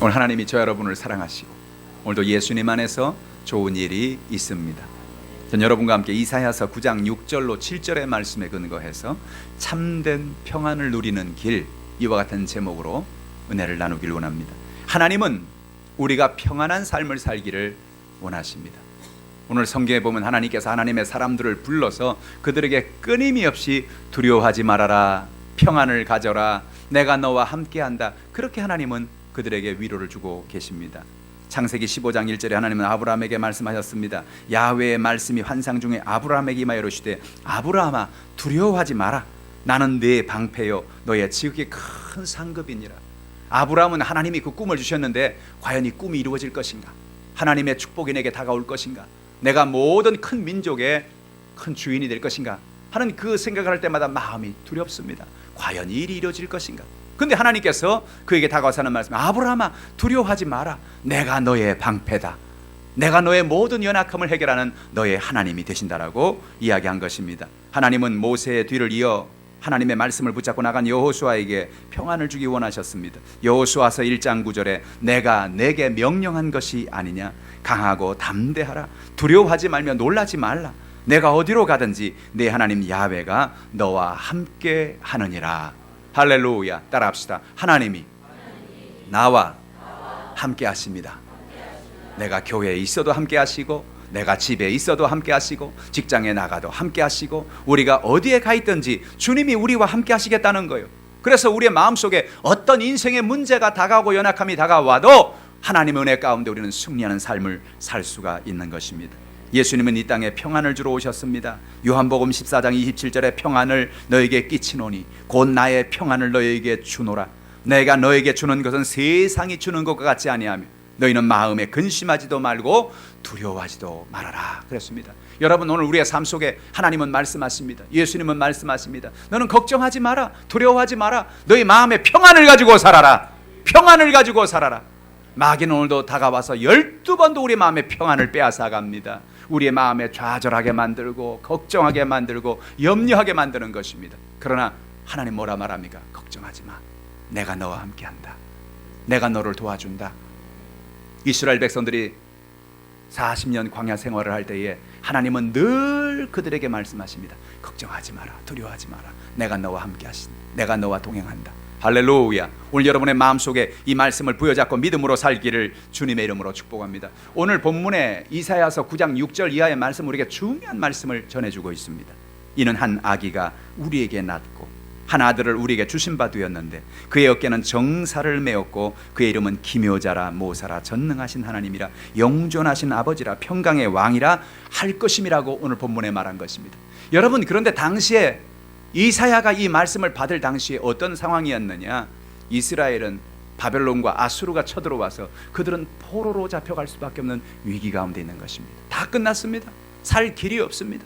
오늘 하나님이 저 여러분을 사랑하시고 오늘도 예수님 안에서 좋은 일이 있습니다. 전 여러분과 함께 이사야서 9장 6절로 7절의 말씀에 근거해서 참된 평안을 누리는 길, 이와 같은 제목으로 은혜를 나누길 원합니다. 하나님은 우리가 평안한 삶을 살기를 원하십니다. 오늘 성경에 보면 하나님께서 하나님의 사람들을 불러서 그들에게 끊임이 없이 두려워하지 말아라, 평안을 가져라, 내가 너와 함께한다, 그렇게 하나님은 그들에게 위로를 주고 계십니다. 창세기 15장 1절에 하나님은 아브라함에게 말씀하셨습니다. 야훼의 말씀이 환상 중에 아브라함에게 임하여 이르시되 아브라함아 두려워하지 마라, 나는 네 방패요 너의 지극히 큰 상급이니라. 아브라함은 하나님이 그 꿈을 주셨는데 과연 이 꿈이 이루어질 것인가? 하나님의 축복이 내게 다가올 것인가? 내가 모든 큰 민족의 큰 주인이 될 것인가 하는 그 생각을 할 때마다 마음이 두렵습니다. 과연 이 일이 이루어질 것인가? 근데 하나님께서 그에게 다가와서 하는 말씀, 아브라함아 두려워하지 마라, 내가 너의 방패다, 내가 너의 모든 연약함을 해결하는 너의 하나님이 되신다라고 이야기한 것입니다. 하나님은 모세의 뒤를 이어 하나님의 말씀을 붙잡고 나간 여호수아에게 평안을 주기 원하셨습니다. 여호수아서 1장 9절에 내가 내게 명령한 것이 아니냐, 강하고 담대하라, 두려워하지 말며 놀라지 말라, 내가 어디로 가든지 내 하나님 야훼가 너와 함께 하느니라. 할렐루야. 따라합시다. 하나님이 나와 함께 하십니다. 내가 교회에 있어도 함께 하시고, 내가 집에 있어도 함께 하시고, 직장에 나가도 함께 하시고, 우리가 어디에 가 있든지 주님이 우리와 함께 하시겠다는 거예요. 그래서 우리의 마음속에 어떤 인생의 문제가 다가오고 연약함이 다가와도 하나님의 은혜 가운데 우리는 승리하는 삶을 살 수가 있는 것입니다. 예수님은 이 땅에 평안을 주러 오셨습니다. 요한복음 14장 27절에 평안을 너에게 끼치노니 곧 나의 평안을 너에게 주노라. 내가 너에게 주는 것은 세상이 주는 것과 같지 아니하며 너희는 마음에 근심하지도 말고 두려워하지도 말아라 그랬습니다. 여러분, 오늘 우리의 삶 속에 하나님은 말씀하십니다. 예수님은 말씀하십니다. 너는 걱정하지 마라, 두려워하지 마라, 너희 마음에 평안을 가지고 살아라, 평안을 가지고 살아라. 마귀는 오늘도 다가와서 12번도 우리 마음의 평안을 빼앗아갑니다. 우리의 마음에 좌절하게 만들고 걱정하게 만들고 염려하게 만드는 것입니다. 그러나 하나님 뭐라 말합니까? 걱정하지 마, 내가 너와 함께한다, 내가 너를 도와준다. 이스라엘 백성들이 40년 광야 생활을 할 때에 하나님은 늘 그들에게 말씀하십니다. 걱정하지 마라, 두려워하지 마라, 내가 너와 함께 하신다, 내가 너와 동행한다. 할렐루야. 오늘 여러분의 마음속에 이 말씀을 부여잡고 믿음으로 살기를 주님의 이름으로 축복합니다. 오늘 본문에 이사야서 9장 6절 이하의 말씀, 우리에게 중요한 말씀을 전해주고 있습니다. 이는 한 아기가 우리에게 낳고 한 아들을 우리에게 주신 바 되었는데 그의 어깨는 정사를 메었고 그의 이름은 기묘자라 모사라 전능하신 하나님이라 영존하신 아버지라 평강의 왕이라 할 것임이라고 오늘 본문에 말한 것입니다. 여러분, 그런데 당시에 이사야가 이 말씀을 받을 당시에 어떤 상황이었느냐? 이스라엘은 바벨론과 아수르가 쳐들어와서 그들은 포로로 잡혀갈 수밖에 없는 위기 가운데 있는 것입니다. 다 끝났습니다. 살 길이 없습니다.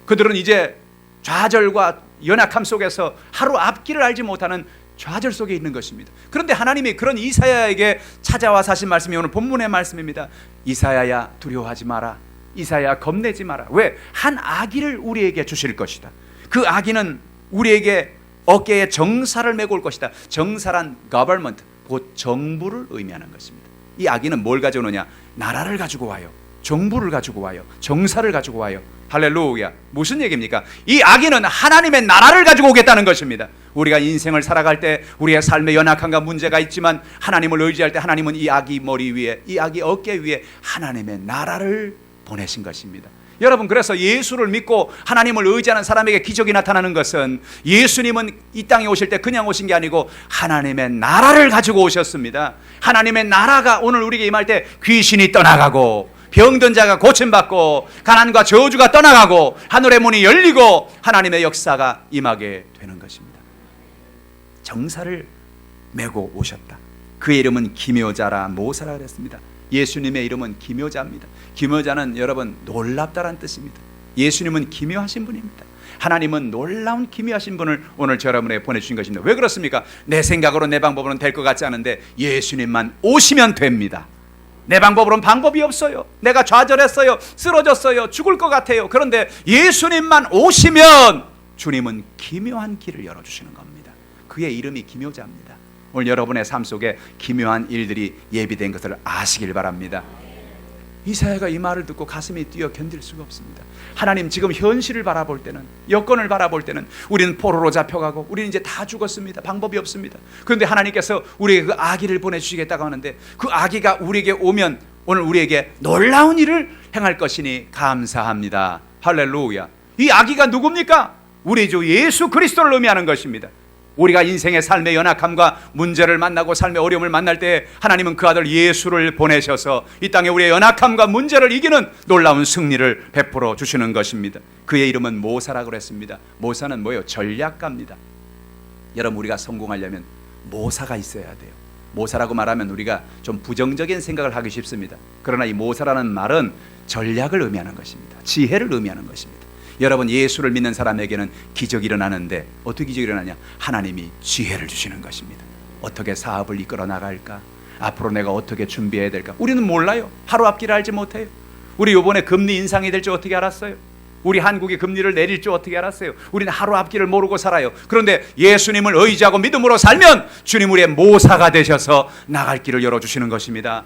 그들은 이제 좌절과 연약함 속에서 하루 앞길을 알지 못하는 좌절 속에 있는 것입니다. 그런데 하나님이 그런 이사야에게 찾아와서 하신 말씀이 오늘 본문의 말씀입니다. 이사야야 두려워하지 마라, 이사야야 겁내지 마라. 왜? 한 아기를 우리에게 주실 것이다. 그 아기는 우리에게 어깨에 정사를 메고 올 것이다. 정사란 government, 곧 정부를 의미하는 것입니다. 이 아기는 뭘 가져오느냐? 나라를 가지고 와요, 정부를 가지고 와요, 정사를 가지고 와요. 할렐루야. 무슨 얘기입니까? 이 아기는 하나님의 나라를 가지고 오겠다는 것입니다. 우리가 인생을 살아갈 때 우리의 삶에 연약함과 문제가 있지만 하나님을 의지할 때 하나님은 이 아기 머리 위에, 이 아기 어깨 위에 하나님의 나라를 보내신 것입니다. 여러분, 그래서 예수를 믿고 하나님을 의지하는 사람에게 기적이 나타나는 것은 예수님은 이 땅에 오실 때 그냥 오신 게 아니고 하나님의 나라를 가지고 오셨습니다. 하나님의 나라가 오늘 우리에게 임할 때 귀신이 떠나가고 병든 자가 고침받고 가난과 저주가 떠나가고 하늘의 문이 열리고 하나님의 역사가 임하게 되는 것입니다. 정사를 메고 오셨다. 그의 이름은 기묘자라 모사라 그랬습니다. 예수님의 이름은 기묘자입니다. 기묘자는 여러분 놀랍다란 뜻입니다. 예수님은 기묘하신 분입니다. 하나님은 놀라운 기묘하신 분을 오늘 저 여러분에게 보내주신 것입니다. 왜 그렇습니까? 내 생각으로 내 방법으로는 될 것 같지 않은데 예수님만 오시면 됩니다. 내 방법으로는 방법이 없어요. 내가 좌절했어요, 쓰러졌어요, 죽을 것 같아요. 그런데 예수님만 오시면 주님은 기묘한 길을 열어주시는 겁니다. 그의 이름이 기묘자입니다. 오늘 여러분의 삶 속에 기묘한 일들이 예비된 것을 아시길 바랍니다. 이사야가 이 말을 듣고 가슴이 뛰어 견딜 수가 없습니다. 하나님, 지금 현실을 바라볼 때는, 여건을 바라볼 때는 우리는 포로로 잡혀가고 우리는 이제 다 죽었습니다. 방법이 없습니다. 그런데 하나님께서 우리에게 그 아기를 보내주시겠다고 하는데, 그 아기가 우리에게 오면 오늘 우리에게 놀라운 일을 행할 것이니 감사합니다. 할렐루야. 이 아기가 누굽니까? 우리 주 예수 그리스도를 의미하는 것입니다. 우리가 인생의 삶의 연약함과 문제를 만나고 삶의 어려움을 만날 때 하나님은 그 아들 예수를 보내셔서 이 땅에 우리의 연약함과 문제를 이기는 놀라운 승리를 베풀어 주시는 것입니다. 그의 이름은 모사라고 그랬습니다. 모사는 뭐예요? 전략가입니다. 여러분, 우리가 성공하려면 모사가 있어야 돼요. 모사라고 말하면 우리가 좀 부정적인 생각을 하기 쉽습니다. 그러나 이 모사라는 말은 전략을 의미하는 것입니다. 지혜를 의미하는 것입니다. 여러분, 예수를 믿는 사람에게는 기적이 일어나는데 어떻게 기적이 일어나냐? 하나님이 지혜를 주시는 것입니다. 어떻게 사업을 이끌어 나갈까? 앞으로 내가 어떻게 준비해야 될까? 우리는 몰라요. 하루 앞길을 알지 못해요. 우리 이번에 금리 인상이 될 줄 어떻게 알았어요? 우리 한국이 금리를 내릴 줄 어떻게 알았어요? 우리는 하루 앞길을 모르고 살아요. 그런데 예수님을 의지하고 믿음으로 살면 주님 우리의 모사가 되셔서 나갈 길을 열어주시는 것입니다.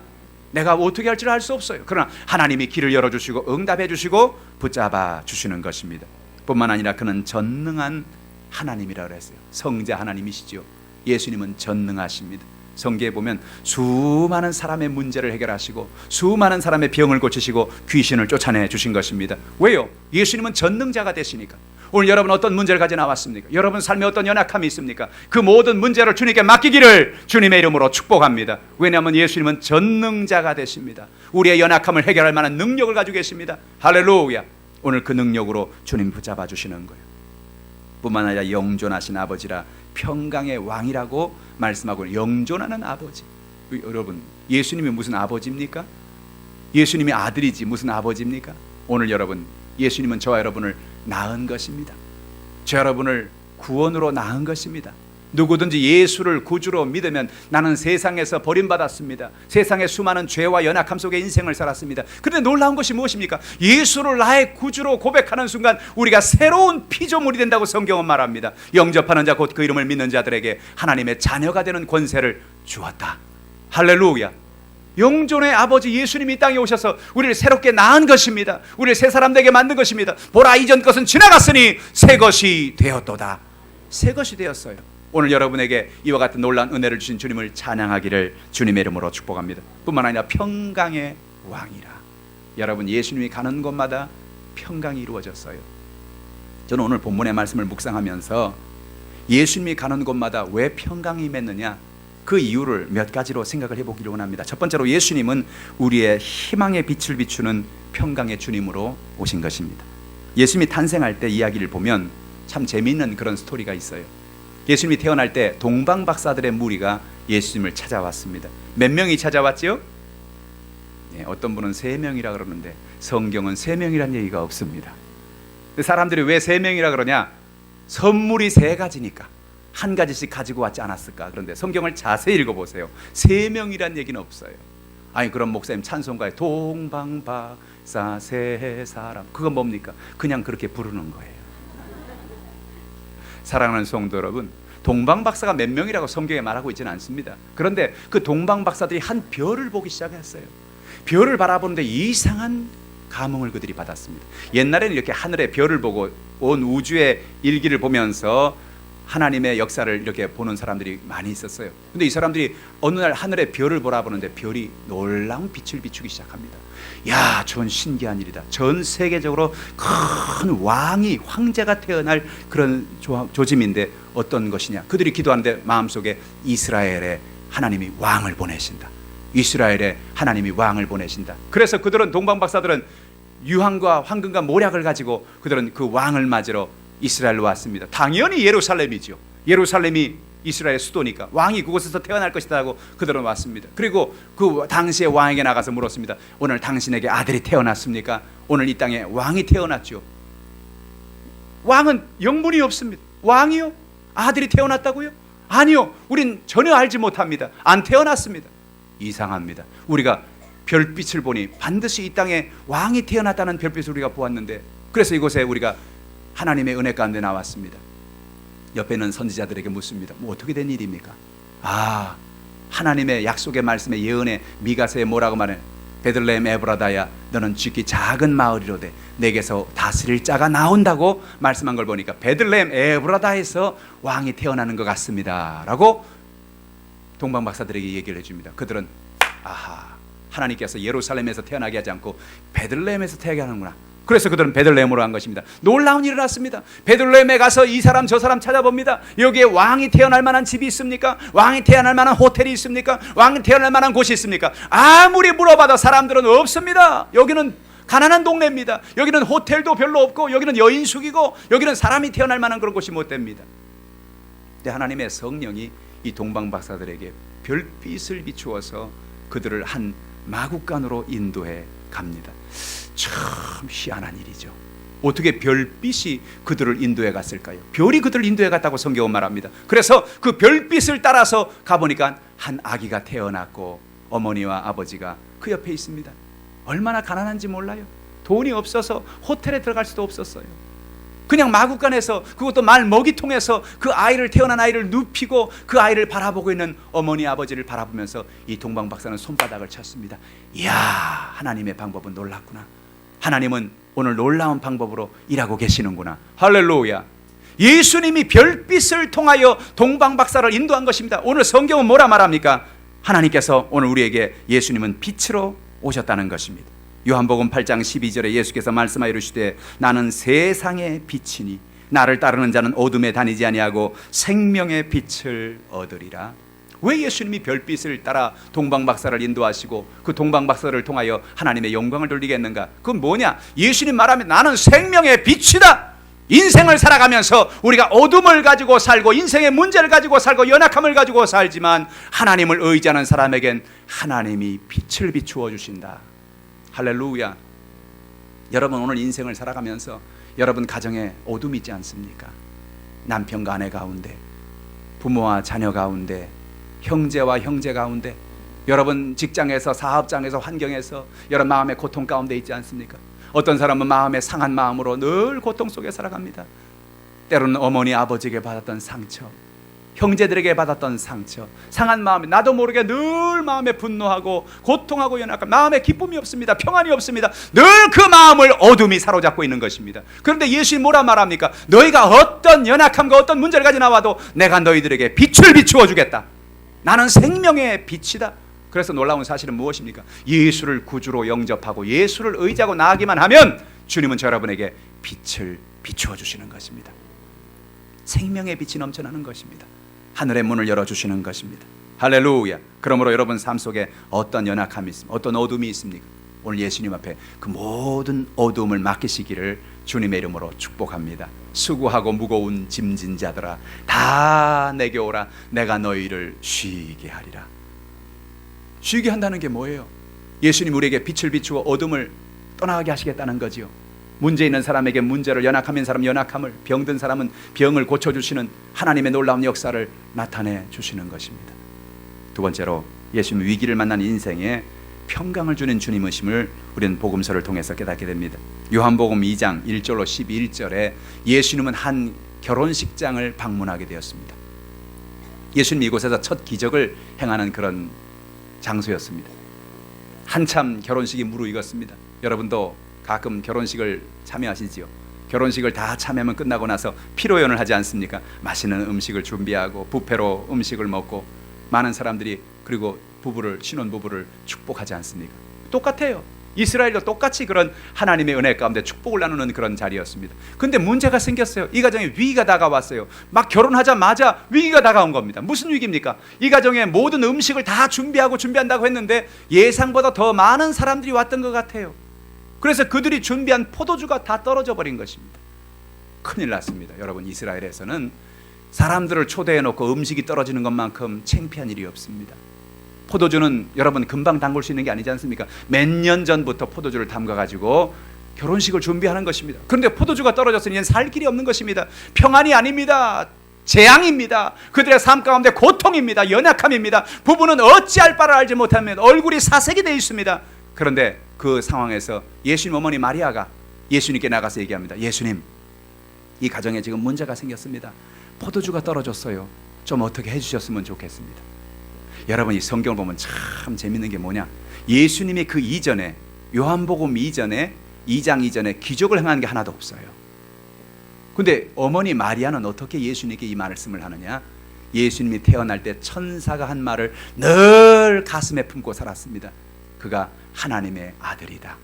내가 어떻게 할지를 알 수 없어요. 그러나 하나님이 길을 열어주시고 응답해 주시고 붙잡아 주시는 것입니다. 뿐만 아니라 그는 전능한 하나님이라 그랬어요. 성자 하나님이시죠. 예수님은 전능하십니다. 성경에 보면 수많은 사람의 문제를 해결하시고 수많은 사람의 병을 고치시고 귀신을 쫓아내 주신 것입니다. 왜요? 예수님은 전능자가 되시니까. 오늘 여러분 어떤 문제를 가지고 나왔습니까? 여러분 삶에 어떤 연약함이 있습니까? 그 모든 문제를 주님께 맡기기를 주님의 이름으로 축복합니다. 왜냐하면 예수님은 전능자가 되십니다. 우리의 연약함을 해결할 만한 능력을 가지고 계십니다. 할렐루야. 오늘 그 능력으로 주님 붙잡아 주시는 거예요. 뿐만 아니라 영존하신 아버지라 평강의 왕이라고 말씀하고, 영존하는 아버지. 여러분, 예수님이 무슨 아버지입니까? 예수님이 아들이지 무슨 아버지입니까? 오늘 여러분, 예수님은 저와 여러분을 낳은 것입니다. 저 여러분을 구원으로 낳은 것입니다. 누구든지 예수를 구주로 믿으면 나는 세상에서 버림받았습니다. 세상의 수많은 죄와 연약함 속에 인생을 살았습니다. 그런데 놀라운 것이 무엇입니까? 예수를 나의 구주로 고백하는 순간 우리가 새로운 피조물이 된다고 성경은 말합니다. 영접하는 자 곧 그 이름을 믿는 자들에게 하나님의 자녀가 되는 권세를 주었다. 할렐루야. 영존의 아버지 예수님이 이 땅에 오셔서 우리를 새롭게 낳은 것입니다. 우리를 새 사람 되게 만든 것입니다. 보라, 이전 것은 지나갔으니 새 것이 되었도다. 새 것이 되었어요. 오늘 여러분에게 이와 같은 놀라운 은혜를 주신 주님을 찬양하기를 주님의 이름으로 축복합니다. 뿐만 아니라 평강의 왕이라. 여러분, 예수님이 가는 곳마다 평강이 이루어졌어요. 저는 오늘 본문의 말씀을 묵상하면서 예수님이 가는 곳마다 왜 평강이 임했느냐, 그 이유를 몇 가지로 생각을 해보기를 원합니다. 첫 번째로, 예수님은 우리의 희망의 빛을 비추는 평강의 주님으로 오신 것입니다. 예수님이 탄생할 때 이야기를 보면 참 재미있는 그런 스토리가 있어요. 예수님이 태어날 때 동방박사들의 무리가 예수님을 찾아왔습니다. 몇 명이 찾아왔지요? 어떤 분은 3명이라 그러는데 성경은 3명이란 얘기가 없습니다. 사람들이 왜 3명이라 그러냐? 선물이 3가지니까 한 가지씩 가지고 왔지 않았을까? 그런데 성경을 자세히 읽어보세요. 3명이란 얘기는 없어요. 아니, 그럼 목사님 찬송가에 동방박사 3사람, 그건 뭡니까? 그냥 그렇게 부르는 거예요. 사랑하는 성도 여러분, 동방박사가 몇 명이라고 성경에 말하고 있지는 않습니다. 그런데 그 동방박사들이 한 별을 보기 시작했어요. 별을 바라보는데 이상한 감흥을 그들이 받았습니다. 옛날에는 이렇게 하늘의 별을 보고 온 우주의 일기를 보면서 하나님의 역사를 이렇게 보는 사람들이 많이 있었어요. 근데 이 사람들이 어느 날 하늘의 별을 바라보는데 별이 놀라운 빛을 비추기 시작합니다. 야, 전 신기한 일이다. 전 세계적으로 큰 왕이, 황제가 태어날 그런 조짐인데 어떤 것이냐? 그들이 기도하는데 마음속에 이스라엘에 하나님이 왕을 보내신다. 이스라엘에 하나님이 왕을 보내신다. 그래서 그들은, 동방박사들은 유황과 황금과 모략을 가지고 그들은 그 왕을 맞으러 이스라엘로 왔습니다. 당연히 예루살렘이죠. 예루살렘이 이스라엘의 수도니까 왕이 그곳에서 태어날 것이다 하고 그들은 왔습니다. 그리고 그 당시에 왕에게 나가서 물었습니다. 오늘 당신에게 아들이 태어났습니까? 오늘 이 땅에 왕이 태어났죠. 왕은 영문이 없습니다. 왕이요? 아들이 태어났다고요? 아니요, 우린 전혀 알지 못합니다. 안 태어났습니다. 이상합니다. 우리가 별빛을 보니 반드시 이 땅에 왕이 태어났다는 별빛을 우리가 보았는데, 그래서 이곳에 우리가 하나님의 은혜 가운데 나왔습니다. 옆에 있는 선지자들에게 묻습니다. 뭐 어떻게 된 일입니까? 하나님의 약속의 말씀의 예언의 미가서에 뭐라고 말해? 베들레헴 에브라다야 너는 지극히 작은 마을이로되 내게서 다스릴 자가 나온다고 말씀한 걸 보니까 베들레헴 에브라다에서 왕이 태어나는 것 같습니다 라고 동방박사들에게 얘기를 해줍니다. 그들은 하나님께서 예루살렘에서 태어나게 하지 않고 베들레헴에서 태어나게 하는구나. 그래서 그들은 베들레헴으로 간 것입니다. 놀라운 일이 일어났습니다. 베들레헴에 가서 이 사람 저 사람 찾아봅니다. 여기에 왕이 태어날 만한 집이 있습니까? 왕이 태어날 만한 호텔이 있습니까? 왕이 태어날 만한 곳이 있습니까? 아무리 물어봐도 사람들은 없습니다. 여기는 가난한 동네입니다. 여기는 호텔도 별로 없고 여기는 여인숙이고 여기는 사람이 태어날 만한 그런 곳이 못 됩니다. 근데 하나님의 성령이 이 동방박사들에게 별빛을 비추어서 그들을 한 마국간으로 인도해 갑니다. 참 희한한 일이죠. 어떻게 별빛이 그들을 인도해 갔을까요? 별이 그들을 인도해 갔다고 성경은 말합니다. 그래서 그 별빛을 따라서 가보니까 한 아기가 태어났고 어머니와 아버지가 그 옆에 있습니다. 얼마나 가난한지 몰라요. 돈이 없어서 호텔에 들어갈 수도 없었어요. 그냥 마국간에서, 그것도 말 먹이통에서 그 아이를, 태어난 아이를 눕히고 그 아이를 바라보고 있는 어머니 아버지를 바라보면서 이 동방박사는 손바닥을 쳤습니다. 이야, 하나님의 방법은 놀랍구나. 하나님은 오늘 놀라운 방법으로 일하고 계시는구나. 할렐루야. 예수님이 별빛을 통하여 동방박사를 인도한 것입니다. 오늘 성경은 뭐라 말합니까? 하나님께서 오늘 우리에게 예수님은 빛으로 오셨다는 것입니다. 요한복음 8장 12절에 예수께서 말씀하여 이르시되 나는 세상의 빛이니 나를 따르는 자는 어둠에 다니지 아니하고 생명의 빛을 얻으리라. 왜 예수님이 별빛을 따라 동방박사를 인도하시고 그 동방박사를 통하여 하나님의 영광을 돌리겠는가? 그건 뭐냐? 예수님 말하면 나는 생명의 빛이다. 인생을 살아가면서 우리가 어둠을 가지고 살고 인생의 문제를 가지고 살고 연약함을 가지고 살지만 하나님을 의지하는 사람에겐 하나님이 빛을 비추어 주신다. 할렐루야. 여러분 오늘 인생을 살아가면서 여러분 가정에 어둠이 있지 않습니까? 남편과 아내 가운데, 부모와 자녀 가운데, 형제와 형제 가운데, 여러분 직장에서, 사업장에서, 환경에서 여러분 마음의 고통 가운데 있지 않습니까? 어떤 사람은 마음에 상한 마음으로 늘 고통 속에 살아갑니다. 때로는 어머니 아버지에게 받았던 상처, 형제들에게 받았던 상처, 상한 마음에 나도 모르게 늘 마음에 분노하고 고통하고 연약한 마음에 기쁨이 없습니다. 평안이 없습니다. 늘 그 마음을 어둠이 사로잡고 있는 것입니다. 그런데 예수님 뭐라 말합니까? 너희가 어떤 연약함과 어떤 문제를 가지고 나와도 내가 너희들에게 빛을 비추어 주겠다. 나는 생명의 빛이다. 그래서 놀라운 사실은 무엇입니까? 예수를 구주로 영접하고 예수를 의지하고 나아가기만 하면 주님은 저 여러분에게 빛을 비추어 주시는 것입니다. 생명의 빛이 넘쳐나는 것입니다. 하늘의 문을 열어주시는 것입니다. 할렐루야. 그러므로 여러분 삶 속에 어떤 연약함이 있습니까? 어떤 어둠이 있습니까? 오늘 예수님 앞에 그 모든 어둠을 맡기시기를 주님의 이름으로 축복합니다. 수고하고 무거운 짐진 자들아 다 내게 오라. 내가 너희를 쉬게 하리라. 쉬게 한다는 게 뭐예요? 예수님 우리에게 빛을 비추어 어둠을 떠나게 하시겠다는 거지요. 문제 있는 사람에게 문제를, 연약함인 사람 연약함을, 병든 사람은 병을 고쳐주시는 하나님의 놀라운 역사를 나타내 주시는 것입니다. 두 번째로 예수님 위기를 만난 인생에 평강을 주는 주님이심을 우리는 복음서를 통해서 깨닫게 됩니다. 요한복음 2장 1절로 11절에 예수님은 한 결혼식장을 방문하게 되었습니다. 예수님이 이곳에서 첫 기적을 행하는 그런 장소였습니다. 한참 결혼식이 무르익었습니다. 여러분도 가끔 결혼식을 참여하시지요. 결혼식을 다 참여하면 끝나고 나서 피로연을 하지 않습니까? 맛있는 음식을 준비하고 뷔페로 음식을 먹고 많은 사람들이 그리고 신혼부부를 축복하지 않습니까? 똑같아요. 이스라엘도 똑같이 그런 하나님의 은혜 가운데 축복을 나누는 그런 자리였습니다. 근데 문제가 생겼어요. 이 가정에 위기가 다가왔어요. 막 결혼하자마자 위기가 다가온 겁니다. 무슨 위기입니까? 이 가정에 모든 음식을 다 준비한다고 했는데 예상보다 더 많은 사람들이 왔던 것 같아요. 그래서 그들이 준비한 포도주가 다 떨어져 버린 것입니다. 큰일 났습니다. 여러분 이스라엘에서는 사람들을 초대해 놓고 음식이 떨어지는 것만큼 창피한 일이 없습니다. 포도주는 여러분 금방 담글 수 있는 게 아니지 않습니까? 몇 년 전부터 포도주를 담가가지고 결혼식을 준비하는 것입니다. 그런데 포도주가 떨어졌으니 이제는 살 길이 없는 것입니다. 평안이 아닙니다. 재앙입니다. 그들의 삶 가운데 고통입니다. 연약함입니다. 부부는 어찌할 바를 알지 못하면 얼굴이 사색이 되어 있습니다. 그런데 그 상황에서 예수님 어머니 마리아가 예수님께 나가서 얘기합니다. 예수님, 이 가정에 지금 문제가 생겼습니다. 포도주가 떨어졌어요. 좀 어떻게 해주셨으면 좋겠습니다. 여러분이 성경을 보면 참 재밌는 게 뭐냐, 예수님이 그 이전에, 요한복음 이전에 2장 이전에 기적을 행한 게 하나도 없어요. 근데 어머니 마리아는 어떻게 예수님께 이 말씀을 하느냐, 예수님이 태어날 때 천사가 한 말을 늘 가슴에 품고 살았습니다. 그가 하나님의 아들이다,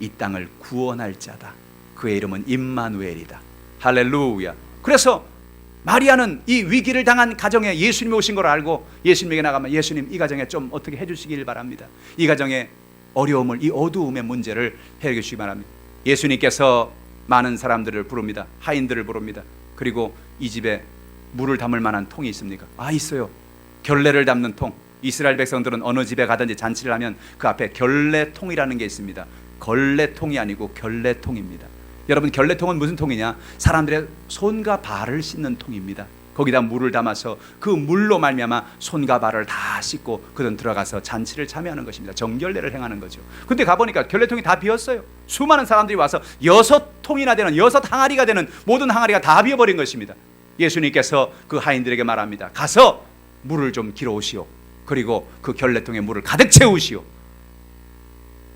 이 땅을 구원할 자다, 그의 이름은 임마누엘이다. 할렐루야. 그래서 마리아는 이 위기를 당한 가정에 예수님이 오신 걸 알고 예수님에게 나가면, 예수님 이 가정에 좀 어떻게 해주시길 바랍니다. 이 가정의 어려움을, 이 어두움의 문제를 해결해 주시기 바랍니다. 예수님께서 많은 사람들을 부릅니다. 하인들을 부릅니다. 그리고 이 집에 물을 담을 만한 통이 있습니까? 있어요. 결례를 담는 통. 이스라엘 백성들은 어느 집에 가든지 잔치를 하면 그 앞에 결례통이라는 게 있습니다. 걸레통이 아니고 결례통입니다. 여러분, 결례통은 무슨 통이냐? 사람들의 손과 발을 씻는 통입니다. 거기다 물을 담아서 그 물로 말미암아 손과 발을 다 씻고 그들은 들어가서 잔치를 참여하는 것입니다. 정결례를 행하는 거죠. 근데 가보니까 결례통이 다 비었어요. 수많은 사람들이 와서 6통이나 되는, 6항아리가 되는 모든 항아리가 다 비어버린 것입니다. 예수님께서 그 하인들에게 말합니다. 가서 물을 좀 길어 오시오. 그리고 그 결례통에 물을 가득 채우시오.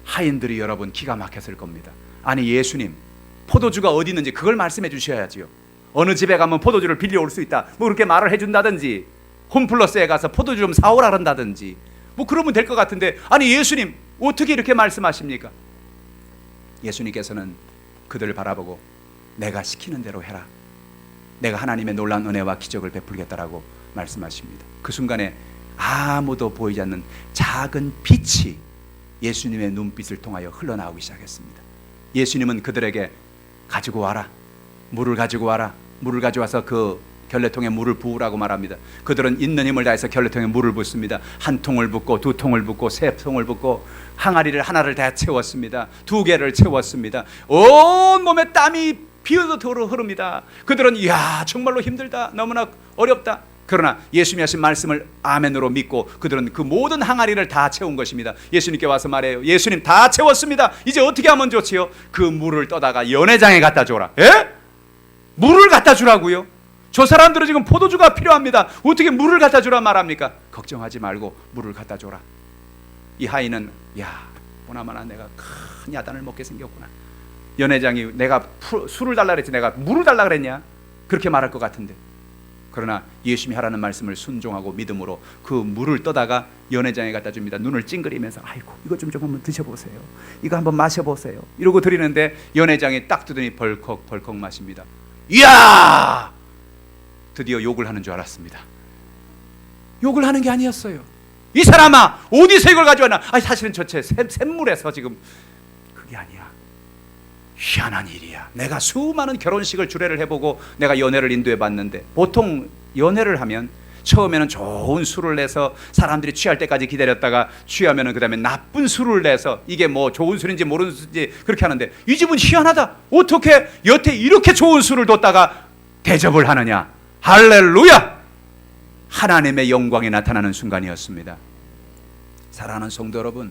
하인들이 여러분 기가 막혔을 겁니다. 아니, 예수님, 포도주가 어디 있는지 그걸 말씀해 주셔야지요. 어느 집에 가면 포도주를 빌려올 수 있다, 뭐 그렇게 말을 해준다든지, 홈플러스에 가서 포도주 좀 사오라 그런다든지, 뭐 그러면 될 것 같은데, 아니 예수님 어떻게 이렇게 말씀하십니까? 예수님께서는 그들을 바라보고 내가 시키는 대로 해라, 내가 하나님의 놀라운 은혜와 기적을 베풀겠다라고 말씀하십니다. 그 순간에 아무도 보이지 않는 작은 빛이 예수님의 눈빛을 통하여 흘러나오기 시작했습니다. 예수님은 그들에게 가지고 와라, 물을 가지고 와라, 물을 가져와서 그 결례통에 물을 부으라고 말합니다. 그들은 있는 힘을 다해서 결례통에 물을 붓습니다. 한 통을 붓고, 두 통을 붓고, 세 통을 붓고, 항아리를 하나를 다 채웠습니다. 2개를 채웠습니다. 온 몸에 땀이 비어도록 흐릅니다. 그들은 이야, 정말로 힘들다, 너무나 어렵다. 그러나 예수님이 하신 말씀을 아멘으로 믿고 그들은 그 모든 항아리를 다 채운 것입니다. 예수님께 와서 말해요. 예수님, 다 채웠습니다. 이제 어떻게 하면 좋지요? 그 물을 떠다가 연회장에 갖다 줘라. 에? 물을 갖다 주라고요? 저 사람들은 지금 포도주가 필요합니다. 어떻게 물을 갖다 주라 말합니까? 걱정하지 말고 물을 갖다 줘라. 이 하인은, 야, 보나마나 내가 큰 야단을 먹게 생겼구나. 연회장이 내가 술을 달라 그랬지 내가 물을 달라 그랬냐? 그렇게 말할 것 같은데, 그러나 예수님이 하라는 말씀을 순종하고 믿음으로 그 물을 떠다가 연회장에 갖다 줍니다. 눈을 찡그리면서, 아이고, 이거 좀 한번 드셔보세요, 이거 한번 마셔보세요, 이러고 드리는데 연회장이 딱 뜨더니 벌컥 마십니다. 이야! 드디어 욕을 하는 줄 알았습니다. 욕을 하는 게 아니었어요. 이 사람아, 어디서 이걸 가져왔나? 사실은 저체 샘물에서, 지금 그게 아니야. 희한한 일이야. 내가 수많은 결혼식을 주례를 해보고 내가 연애를 인도해 봤는데, 보통 연애를 하면 처음에는 좋은 술을 내서 사람들이 취할 때까지 기다렸다가 취하면은 그 다음에 나쁜 술을 내서, 이게 뭐 좋은 술인지 모르는 술인지 그렇게 하는데, 이 집은 희한하다. 어떻게 여태 이렇게 좋은 술을 뒀다가 대접을 하느냐. 할렐루야! 하나님의 영광이 나타나는 순간이었습니다. 사랑하는 성도 여러분,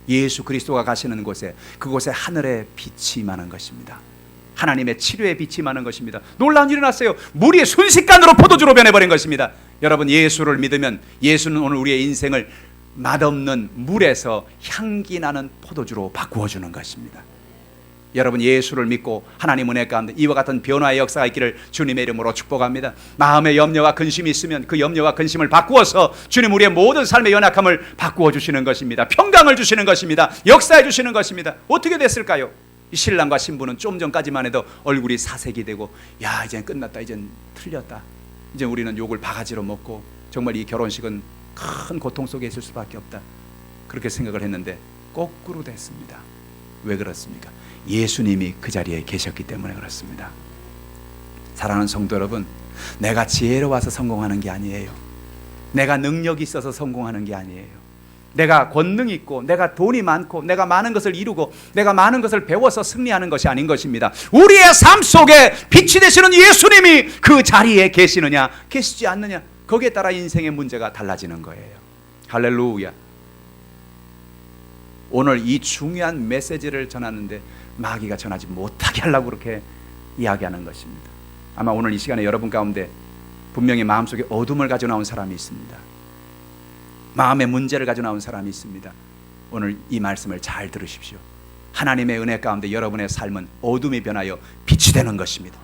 예수 그리스도가 가시는 곳에, 그곳에 하늘의 빛이 임하는 것입니다. 하나님의 치료의 빛이 임하는 것입니다. 놀라운 일이 났어요. 물이 순식간으로 포도주로 변해버린 것입니다. 여러분, 예수를 믿으면 예수는 오늘 우리의 인생을 맛없는 물에서 향기 나는 포도주로 바꾸어 주는 것입니다. 여러분, 예수를 믿고 하나님 은혜 가운데 이와 같은 변화의 역사가 있기를 주님의 이름으로 축복합니다. 마음에 염려와 근심이 있으면 그 염려와 근심을 바꾸어서 주님 우리의 모든 삶의 연약함을 바꾸어 주시는 것입니다. 평강을 주시는 것입니다. 역사해 주시는 것입니다. 어떻게 됐을까요? 이 신랑과 신부는 좀 전까지만 해도 얼굴이 사색이 되고, 야, 이젠 끝났다, 이젠 틀렸다, 이제 우리는 욕을 바가지로 먹고 정말 이 결혼식은 큰 고통 속에 있을 수밖에 없다, 그렇게 생각을 했는데 거꾸로 됐습니다. 왜 그렇습니까? 예수님이 그 자리에 계셨기 때문에 그렇습니다. 사랑하는 성도 여러분, 내가 지혜로워서 성공하는 게 아니에요. 내가 능력이 있어서 성공하는 게 아니에요. 내가 권능이 있고, 내가 돈이 많고, 내가 많은 것을 이루고, 내가 많은 것을 배워서 승리하는 것이 아닌 것입니다. 우리의 삶 속에 빛이 되시는 예수님이 그 자리에 계시느냐 계시지 않느냐, 거기에 따라 인생의 문제가 달라지는 거예요. 할렐루야. 오늘 이 중요한 메시지를 전하는데 마귀가 전하지 못하게 하려고 그렇게 이야기하는 것입니다. 아마 오늘 이 시간에 여러분 가운데 분명히 마음속에 어둠을 가져 나온 사람이 있습니다. 마음의 문제를 가지고 나온 사람이 있습니다. 오늘 이 말씀을 잘 들으십시오. 하나님의 은혜 가운데 여러분의 삶은 어둠이 변하여 빛이 되는 것입니다.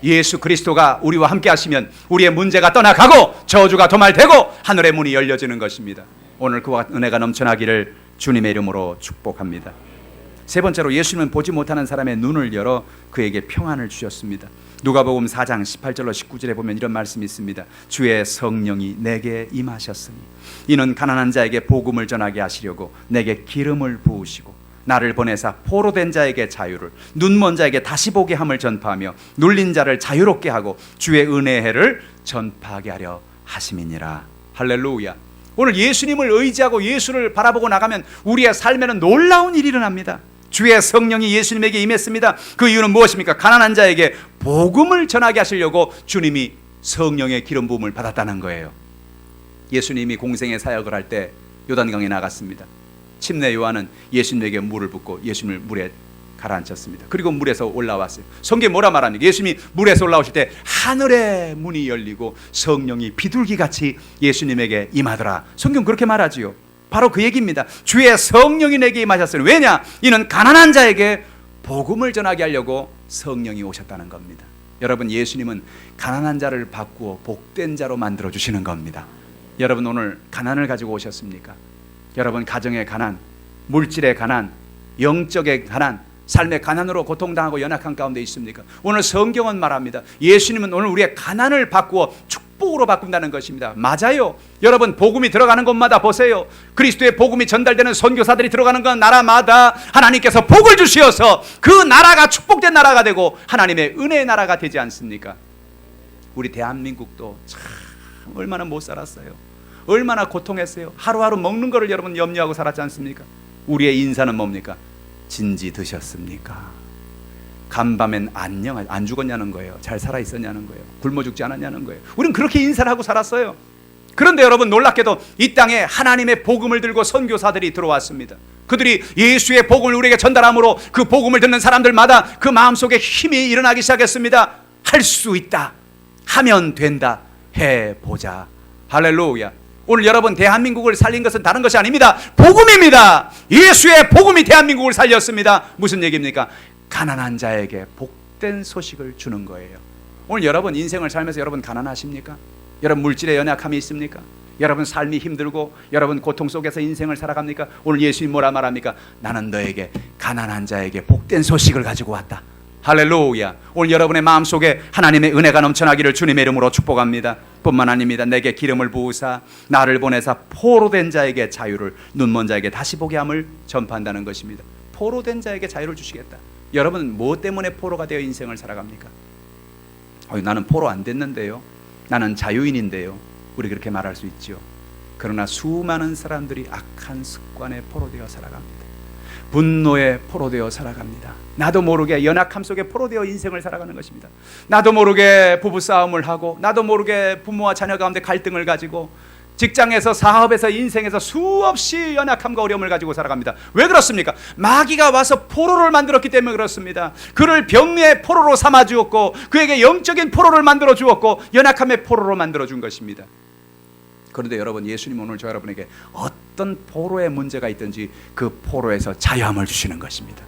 예수 그리스도가 우리와 함께 하시면 우리의 문제가 떠나가고 저주가 도말되고 하늘의 문이 열려지는 것입니다. 오늘 그와 은혜가 넘쳐나기를 주님의 이름으로 축복합니다. 세 번째로, 예수님은 보지 못하는 사람의 눈을 열어 그에게 평안을 주셨습니다. 누가복음 4장 18절로 19절에 보면 이런 말씀이 있습니다. 주의 성령이 내게 임하셨으니 이는 가난한 자에게 복음을 전하게 하시려고 내게 기름을 부으시고 나를 보내사 포로된 자에게 자유를, 눈먼 자에게 다시 보게 함을 전파하며 눌린 자를 자유롭게 하고 주의 은혜의 해를 전파하게 하려 하심이니라. 할렐루야. 오늘 예수님을 의지하고 예수를 바라보고 나가면 우리의 삶에는 놀라운 일이 일어납니다. 주의 성령이 예수님에게 임했습니다. 그 이유는 무엇입니까? 가난한 자에게 복음을 전하게 하시려고 주님이 성령의 기름 부음을 받았다는 거예요. 예수님이 공생의 사역을 할 때 요단강에 나갔습니다. 침례 요한은 예수님에게 물을 붓고 예수님을 물에 가라앉혔습니다. 그리고 물에서 올라왔어요. 성경에 뭐라 말합니까? 예수님이 물에서 올라오실 때 하늘의 문이 열리고 성령이 비둘기같이 예수님에게 임하더라. 성경 그렇게 말하지요. 바로 그 얘기입니다. 주의 성령이 내게 임하셨으니, 왜냐? 이는 가난한 자에게 복음을 전하게 하려고 성령이 오셨다는 겁니다. 여러분, 예수님은 가난한 자를 바꾸어 복된 자로 만들어 주시는 겁니다. 여러분, 오늘 가난을 가지고 오셨습니까? 여러분, 가정의 가난, 물질의 가난, 영적의 가난, 삶의 가난으로 고통당하고 연약한 가운데 있습니까? 오늘 성경은 말합니다. 예수님은 오늘 우리의 가난을 바꾸어 축복으로 바꾼다는 것입니다. 맞아요. 여러분, 복음이 들어가는 곳마다 보세요. 그리스도의 복음이 전달되는 선교사들이 들어가는 건 나라마다 하나님께서 복을 주시어서 그 나라가 축복된 나라가 되고 하나님의 은혜의 나라가 되지 않습니까? 우리 대한민국도 참 얼마나 못 살았어요. 얼마나 고통했어요. 하루하루 먹는 거를 여러분 염려하고 살았지 않습니까? 우리의 인사는 뭡니까? 진지 드셨습니까? 간밤엔 안 죽었냐는 거예요. 잘 살아있었냐는 거예요. 굶어 죽지 않았냐는 거예요. 우리는 그렇게 인사를 하고 살았어요. 그런데 여러분, 놀랍게도 이 땅에 하나님의 복음을 들고 선교사들이 들어왔습니다. 그들이 예수의 복음을 우리에게 전달함으로 그 복음을 듣는 사람들마다 그 마음속에 힘이 일어나기 시작했습니다. 할 수 있다, 하면 된다, 해보자. 할렐루야. 오늘 여러분, 대한민국을 살린 것은 다른 것이 아닙니다. 복음입니다. 예수의 복음이 대한민국을 살렸습니다. 무슨 얘기입니까? 가난한 자에게 복된 소식을 주는 거예요. 오늘 여러분 인생을 살면서 여러분 가난하십니까? 여러분 물질의 연약함이 있습니까? 여러분 삶이 힘들고 여러분 고통 속에서 인생을 살아갑니까? 오늘 예수님 뭐라 말합니까? 나는 너에게 가난한 자에게 복된 소식을 가지고 왔다. 할렐루야. 오늘 여러분의 마음속에 하나님의 은혜가 넘쳐나기를 주님의 이름으로 축복합니다. 뿐만 아닙니다. 내게 기름을 부으사 나를 보내사 포로된 자에게 자유를, 눈먼 자에게 다시 보게 함을 전파한다는 것입니다. 포로된 자에게 자유를 주시겠다. 여러분, 뭐 때문에 포로가 되어 인생을 살아갑니까? 나는 포로 안 됐는데요, 나는 자유인인데요. 우리 그렇게 말할 수 있죠. 그러나 수많은 사람들이 악한 습관에 포로되어 살아갑니다. 분노에 포로되어 살아갑니다. 나도 모르게 연약함 속에 포로되어 인생을 살아가는 것입니다. 나도 모르게 부부싸움을 하고, 나도 모르게 부모와 자녀 가운데 갈등을 가지고, 직장에서, 사업에서, 인생에서 수없이 연약함과 어려움을 가지고 살아갑니다. 왜 그렇습니까? 마귀가 와서 포로를 만들었기 때문에 그렇습니다. 그를 병의 포로로 삼아 주었고, 그에게 영적인 포로를 만들어 주었고, 연약함의 포로로 만들어 준 것입니다. 그런데 여러분, 예수님 오늘 저 여러분에게 어떤 포로의 문제가 있든지 그 포로에서 자유함을 주시는 것입니다.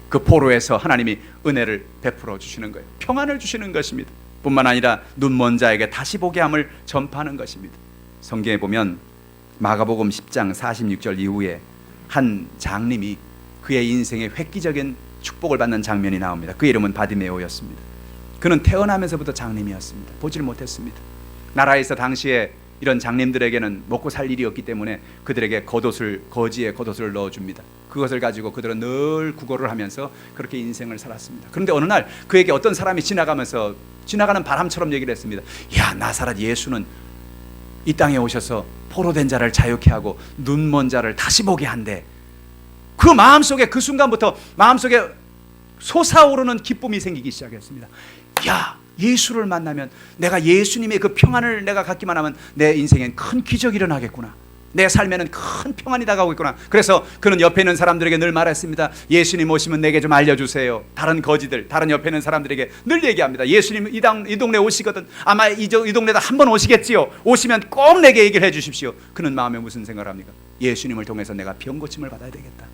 그 포로에서 하나님이 은혜를 베풀어 주시는 거예요. 평안을 주시는 것입니다. 뿐만 아니라 눈먼 자에게 다시 보게 함을 전파하는 것입니다. 성경에 보면 마가복음 10장 46절 이후에 한 장님이 그의 인생에 획기적인 축복을 받는 장면이 나옵니다. 그 이름은 바디메오였습니다. 그는 태어나면서부터 장님이었습니다. 보질 못했습니다. 나라에서 당시에 이런 장님들에게는 먹고 살 일이 없기 때문에 그들에게 거지에 겉옷을 넣어줍니다. 그것을 가지고 그들은 늘 구걸을 하면서 그렇게 인생을 살았습니다. 그런데 어느 날 그에게 어떤 사람이 지나가면서, 지나가는 바람처럼 얘기를 했습니다. 야, 나사렛 예수는 이 땅에 오셔서 포로된 자를 자유케 하고 눈먼 자를 다시 보게 한대. 그 마음속에, 그 순간부터 마음속에 솟아오르는 기쁨이 생기기 시작했습니다. 야, 예수를 만나면, 내가 예수님의 그 평안을 내가 갖기만 하면 내 인생엔 큰 기적이 일어나겠구나. 내 삶에는 큰 평안이 다가오고 있구나. 그래서 그는 옆에 있는 사람들에게 늘 말했습니다. 예수님 오시면 내게 좀 알려주세요. 다른 거지들, 다른 옆에 있는 사람들에게 늘 얘기합니다. 예수님 이 동네 오시거든. 아마 이 동네도 한 번 오시겠지요. 오시면 꼭 내게 얘기를 해주십시오. 그는 마음에 무슨 생각을 합니까? 예수님을 통해서 내가 병고침을 받아야 되겠다,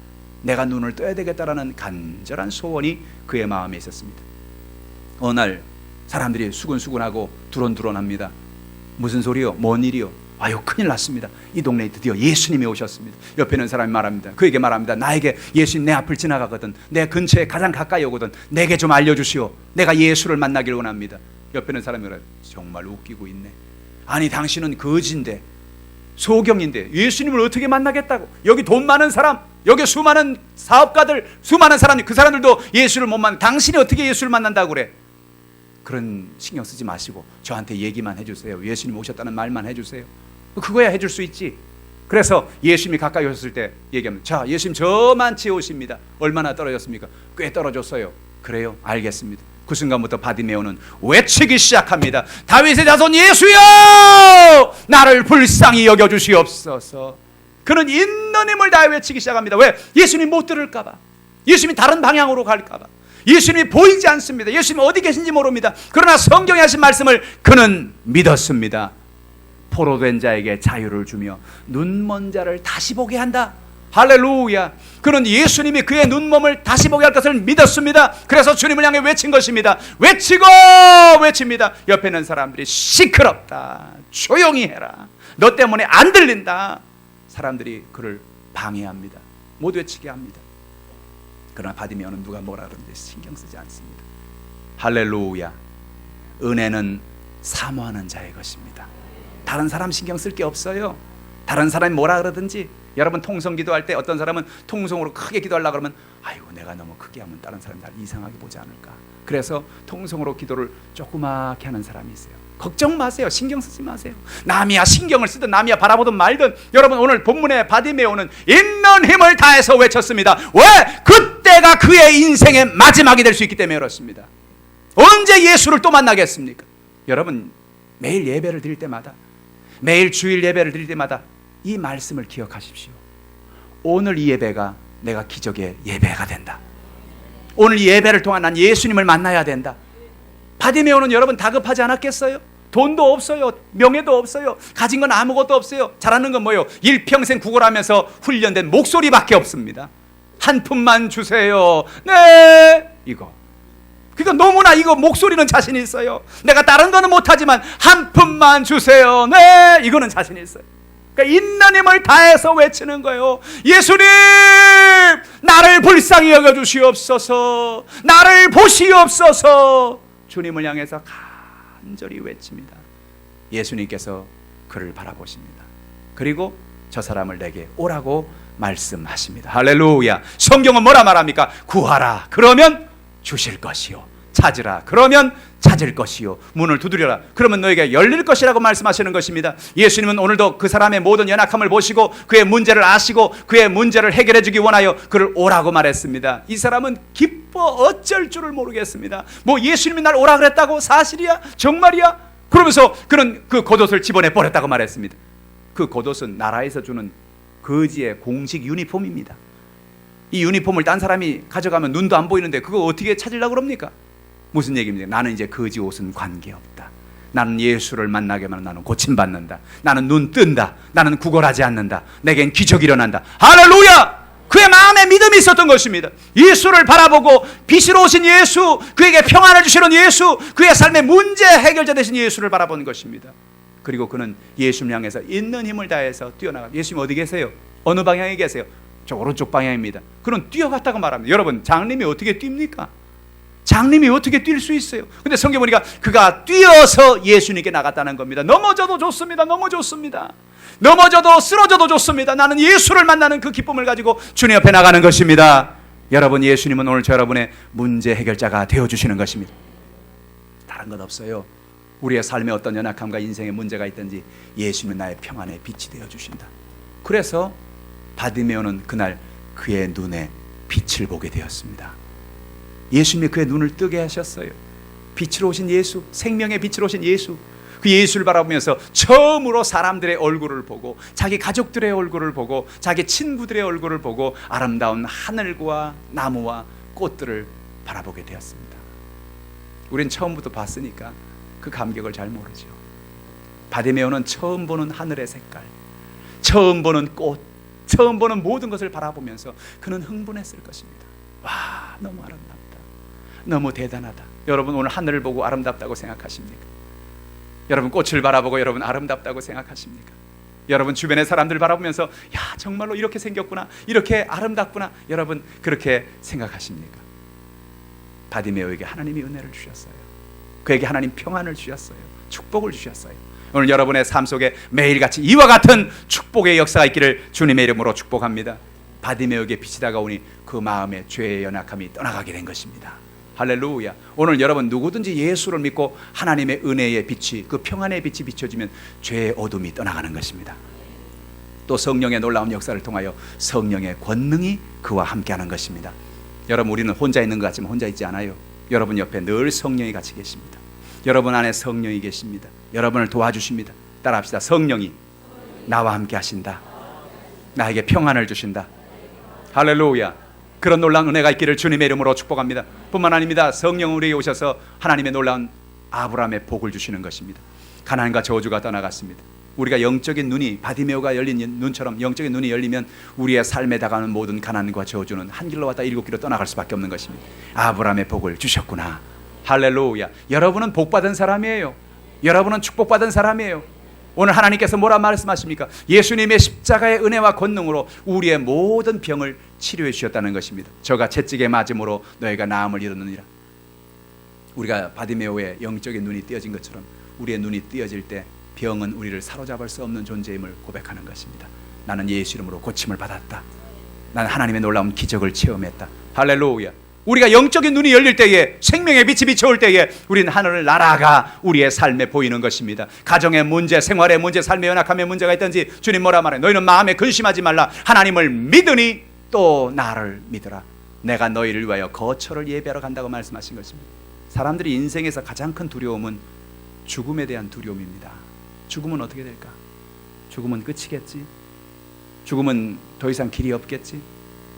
내가 눈을 떠야 되겠다라는 간절한 소원이 그의 마음에 있었습니다. 어느 날 사람들이 수근수근하고 두런두런합니다. 무슨 소리요? 뭔 일이요? 아유, 큰일 났습니다. 이 동네에 드디어 예수님이 오셨습니다. 옆에 있는 사람이 말합니다. 그에게 말합니다. 나에게 예수님 내 앞을 지나가거든, 내 근처에 가장 가까이 오거든, 내게 좀 알려주시오. 내가 예수를 만나길 원합니다. 옆에 있는 사람이 그래, 정말 웃기고 있네. 아니, 당신은 거지인데, 소경인데 예수님을 어떻게 만나겠다고? 여기 돈 많은 사람, 여기 수많은 사업가들, 수많은 사람이, 그 사람들도 예수를 못 만나, 당신이 어떻게 예수를 만난다고 그래? 그런 신경 쓰지 마시고 저한테 얘기만 해주세요. 예수님 오셨다는 말만 해주세요. 그거야 해줄 수 있지. 그래서 예수님이 가까이 오셨을 때 얘기합니다. 자, 예수님 저만치 오십니다. 얼마나 떨어졌습니까? 꽤 떨어졌어요. 그래요? 알겠습니다. 그 순간부터 바디메오는 외치기 시작합니다. 다윗의 자손 예수여, 나를 불쌍히 여겨주시옵소서. 그는 있는 힘을 다해 외치기 시작합니다. 왜? 예수님 못 들을까 봐, 예수님이 다른 방향으로 갈까 봐, 예수님이 보이지 않습니다. 예수님이 어디 계신지 모릅니다. 그러나 성경에 하신 말씀을 그는 믿었습니다. 포로된 자에게 자유를 주며 눈먼 자를 다시 보게 한다. 할렐루야. 그는 예수님이 그의 눈먼을 다시 보게 할 것을 믿었습니다. 그래서 주님을 향해 외친 것입니다. 외치고 외칩니다. 옆에 있는 사람들이 시끄럽다, 조용히 해라, 너 때문에 안 들린다. 사람들이 그를 방해합니다. 못 외치게 합니다. 그러나 바디메오는 누가 뭐라 그러는지 신경 쓰지 않습니다. 할렐루야. 은혜는 사모하는 자의 것입니다. 다른 사람 신경 쓸 게 없어요. 다른 사람이 뭐라 그러든지. 여러분 통성 기도할 때 어떤 사람은 통성으로 크게 기도하려고 그러면 아이고, 내가 너무 크게 하면 다른 사람이 날 이상하게 보지 않을까. 그래서 통성으로 기도를 조그맣게 하는 사람이 있어요. 걱정 마세요. 신경 쓰지 마세요. 남이야 신경을 쓰든 남이야 바라보든 말든, 여러분 오늘 본문의 바디메오는 있는 힘을 다해서 외쳤습니다. 왜? 그때가 그의 인생의 마지막이 될 수 있기 때문에 그렇습니다. 언제 예수를 또 만나겠습니까? 여러분 매일 예배를 드릴 때마다, 매일 주일 예배를 드릴 때마다 이 말씀을 기억하십시오. 오늘 이 예배가 내가 기적의 예배가 된다. 오늘 이 예배를 통한 난 예수님을 만나야 된다. 바디메오는 여러분 다급하지 않았겠어요? 돈도 없어요, 명예도 없어요, 가진 건 아무것도 없어요. 잘하는 건 뭐예요? 일평생 구걸하면서 훈련된 목소리밖에 없습니다. 한 푼만 주세요. 네, 이거. 그러니까 너무나 이거 목소리는 자신 있어요. 내가 다른 거는 못하지만 한 푼만 주세요. 네, 이거는 자신 있어요. 그러니까 있는 힘을 다해서 외치는 거예요. 예수님, 나를 불쌍히 여겨주시옵소서, 나를 보시옵소서. 주님을 향해서 간절히 외칩니다. 예수님께서 그를 바라보십니다. 그리고 저 사람을 내게 오라고 말씀하십니다. 할렐루야. 성경은 뭐라 말합니까? 구하라, 그러면 주실 것이요, 찾으라, 그러면 찾을 것이요, 문을 두드려라, 그러면 너에게 열릴 것이라고 말씀하시는 것입니다. 예수님은 오늘도 그 사람의 모든 연약함을 보시고 그의 문제를 아시고 그의 문제를 해결해 주기 원하여 그를 오라고 말했습니다. 이 사람은 기뻐 어쩔 줄을 모르겠습니다. 뭐 예수님이 날 오라 그랬다고? 사실이야? 정말이야? 그러면서 그는 그 겉옷을 집어내 버렸다고 말했습니다. 그 겉옷은 나라에서 주는 거지의 공식 유니폼입니다. 이 유니폼을 딴 사람이 가져가면 눈도 안 보이는데 그거 어떻게 찾으려고 그럽니까? 무슨 얘기입니까? 나는 이제 거지 옷은 관계없다. 나는 예수를 만나게 하면 나는 고침받는다. 나는 눈 뜬다. 나는 구걸하지 않는다. 내겐 기적이 일어난다. 할렐루야! 그의 마음에 믿음이 있었던 것입니다. 예수를 바라보고 빛으로 오신 예수, 그에게 평안을 주시는 예수, 그의 삶의 문제 해결자 되신 예수를 바라본 것입니다. 그리고 그는 예수를 향해서 있는 힘을 다해서 뛰어나가. 예수님 어디 계세요? 어느 방향에 계세요? 저 오른쪽 방향입니다. 그는 뛰어갔다고 말합니다. 여러분, 장님이 어떻게 뜁니까? 장님이 어떻게 뛸 수 있어요? 근데 성경 보니까 그가 뛰어서 예수님께 나갔다는 겁니다. 넘어져도 좋습니다. 너무 좋습니다. 넘어져도 쓰러져도 좋습니다. 나는 예수를 만나는 그 기쁨을 가지고 주님 옆에 나가는 것입니다. 여러분, 예수님은 오늘 저 여러분의 문제 해결자가 되어주시는 것입니다. 다른 것 없어요. 우리의 삶에 어떤 연약함과 인생의 문제가 있든지 예수님은 나의 평안의 빛이 되어주신다. 그래서 바디메오는 그날 그의 눈에 빛을 보게 되었습니다. 예수님이 그의 눈을 뜨게 하셨어요. 빛으로 오신 예수, 생명의 빛으로 오신 예수, 그 예수를 바라보면서 처음으로 사람들의 얼굴을 보고, 자기 가족들의 얼굴을 보고, 자기 친구들의 얼굴을 보고 아름다운 하늘과 나무와 꽃들을 바라보게 되었습니다. 우린 처음부터 봤으니까 그 감격을 잘 모르죠. 바디메오는 처음 보는 하늘의 색깔, 처음 보는 꽃, 처음 보는 모든 것을 바라보면서 그는 흥분했을 것입니다. 와, 너무 아름답다, 너무 대단하다. 여러분, 오늘 하늘을 보고 아름답다고 생각하십니까? 여러분, 꽃을 바라보고 여러분 아름답다고 생각하십니까? 여러분, 주변의 사람들 바라보면서 야, 정말로 이렇게 생겼구나, 이렇게 아름답구나, 여러분 그렇게 생각하십니까? 바디메오에게 하나님이 은혜를 주셨어요. 그에게 하나님 평안을 주셨어요. 축복을 주셨어요. 오늘 여러분의 삶 속에 매일같이 이와 같은 축복의 역사가 있기를 주님의 이름으로 축복합니다. 바디메오에게 빛이 다가오니 그 마음의 죄의 연약함이 떠나가게 된 것입니다. 할렐루야. 오늘 여러분 누구든지 예수를 믿고 하나님의 은혜의 빛이, 그 평안의 빛이 비춰지면 죄의 어둠이 떠나가는 것입니다. 또 성령의 놀라운 역사를 통하여 성령의 권능이 그와 함께하는 것입니다. 여러분, 우리는 혼자 있는 것 같지만 혼자 있지 않아요. 여러분 옆에 늘 성령이 같이 계십니다. 여러분 안에 성령이 계십니다. 여러분을 도와주십니다. 따라합시다. 성령이 나와 함께 하신다. 나에게 평안을 주신다. 할렐루야. 그런 놀라운 은혜가 있기를 주님의 이름으로 축복합니다. 뿐만 아닙니다. 성령은 우리에게 오셔서 하나님의 놀라운 아브라함의 복을 주시는 것입니다. 가난과 저주가 떠나갔습니다. 우리가 영적인 눈이, 바디메오가 열린 눈처럼 영적인 눈이 열리면 우리의 삶에 다가오는 모든 가난과 저주는 한 길로 왔다 일곱 길로 떠나갈 수밖에 없는 것입니다. 아브라함의 복을 주셨구나. 할렐루야. 여러분은 복받은 사람이에요. 여러분은 축복받은 사람이에요. 오늘 하나님께서 뭐라 말씀하십니까? 예수님의 십자가의 은혜와 권능으로 우리의 모든 병을 치료해 주셨다는 것입니다. 저가 채찍에 맞음으로 너희가 나음을 이루느니라. 우리가 바디메오의 영적인 눈이 띄어진 것처럼 우리의 눈이 띄어질 때 병은 우리를 사로잡을 수 없는 존재임을 고백하는 것입니다. 나는 예수 이름으로 고침을 받았다. 나는 하나님의 놀라운 기적을 체험했다. 할렐루야. 우리가 영적인 눈이 열릴 때에, 생명의 빛이 비춰올 때에 우리는 하늘을 날아가 우리의 삶에 보이는 것입니다. 가정의 문제, 생활의 문제, 삶의 연약함의 문제가 있든지 주님 뭐라 말해? 너희는 마음에 근심하지 말라. 하나님을 믿으니 또 나를 믿으라. 내가 너희를 위하여 거처를 예배하러 간다고 말씀하신 것입니다. 사람들이 인생에서 가장 큰 두려움은 죽음에 대한 두려움입니다. 죽음은 어떻게 될까? 죽음은 끝이겠지? 죽음은 더 이상 길이 없겠지?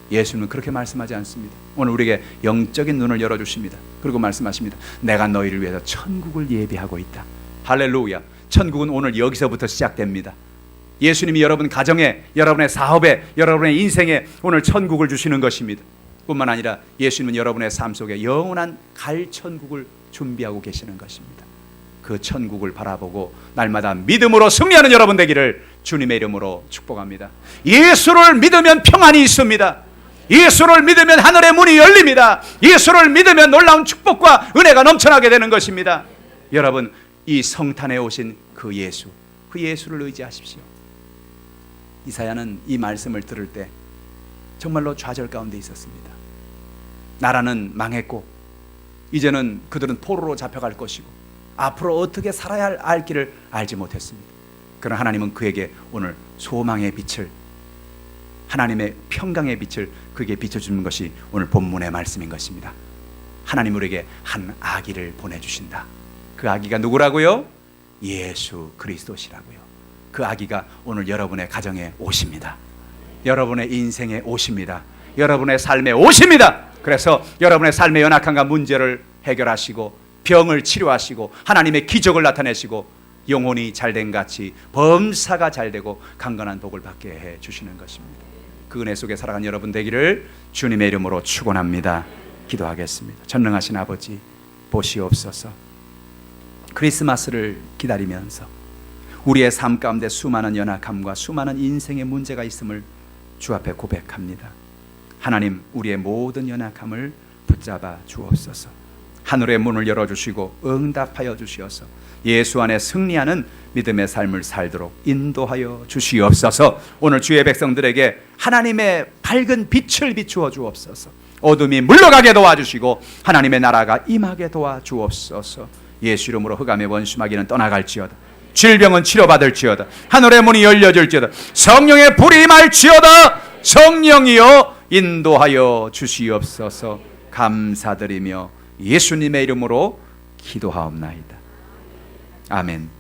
예수님은 그렇게 말씀하지 않습니다. 오늘 우리에게 영적인 눈을 열어주십니다. 그리고 말씀하십니다. 내가 너희를 위해서 천국을 예비하고 있다. 할렐루야. 천국은 오늘 여기서부터 시작됩니다. 예수님이 여러분 가정에, 여러분의 사업에, 여러분의 인생에 오늘 천국을 주시는 것입니다. 뿐만 아니라 예수님은 여러분의 삶 속에 영원한 갈 천국을 준비하고 계시는 것입니다. 그 천국을 바라보고 날마다 믿음으로 승리하는 여러분 되기를 주님의 이름으로 축복합니다. 예수를 믿으면 평안이 있습니다. 예수를 믿으면 하늘의 문이 열립니다. 예수를 믿으면 놀라운 축복과 은혜가 넘쳐나게 되는 것입니다. 여러분, 이 성탄에 오신 그 예수, 그 예수를 의지하십시오. 이사야는 이 말씀을 들을 때 정말로 좌절 가운데 있었습니다. 나라는 망했고 이제는 그들은 포로로 잡혀갈 것이고 앞으로 어떻게 살아야 할 길을 알지 못했습니다. 그러나 하나님은 그에게 오늘 소망의 빛을, 하나님의 평강의 빛을 그에게 비춰주는 것이 오늘 본문의 말씀인 것입니다. 하나님 우리에게 한 아기를 보내주신다. 그 아기가 누구라고요? 예수 그리스도시라고요. 그 아기가 오늘 여러분의 가정에 오십니다. 여러분의 인생에 오십니다. 여러분의 삶에 오십니다. 그래서 여러분의 삶의 연약함과 문제를 해결하시고 병을 치료하시고 하나님의 기적을 나타내시고 영혼이 잘된 같이 범사가 잘되고 강건한 복을 받게 해 주시는 것입니다. 그 은혜 속에 살아간 여러분 되기를 주님의 이름으로 축원합니다. 기도하겠습니다. 전능하신 아버지, 보시옵소서. 크리스마스를 기다리면서 우리의 삶 가운데 수많은 연약함과 수많은 인생의 문제가 있음을 주 앞에 고백합니다. 하나님, 우리의 모든 연약함을 붙잡아 주옵소서. 하늘의 문을 열어주시고 응답하여 주시어서 예수 안에 승리하는 믿음의 삶을 살도록 인도하여 주시옵소서. 오늘 주의 백성들에게 하나님의 밝은 빛을 비추어 주옵소서. 어둠이 물러가게 도와주시고 하나님의 나라가 임하게 도와주옵소서. 예수 이름으로 흑암의 원수마귀는 떠나갈지어다. 질병은 치료받을지어다. 하늘의 문이 열려질지어다. 성령의 불이 임할지어다. 성령이여 인도하여 주시옵소서. 감사드리며 예수님의 이름으로 기도하옵나이다. 아멘.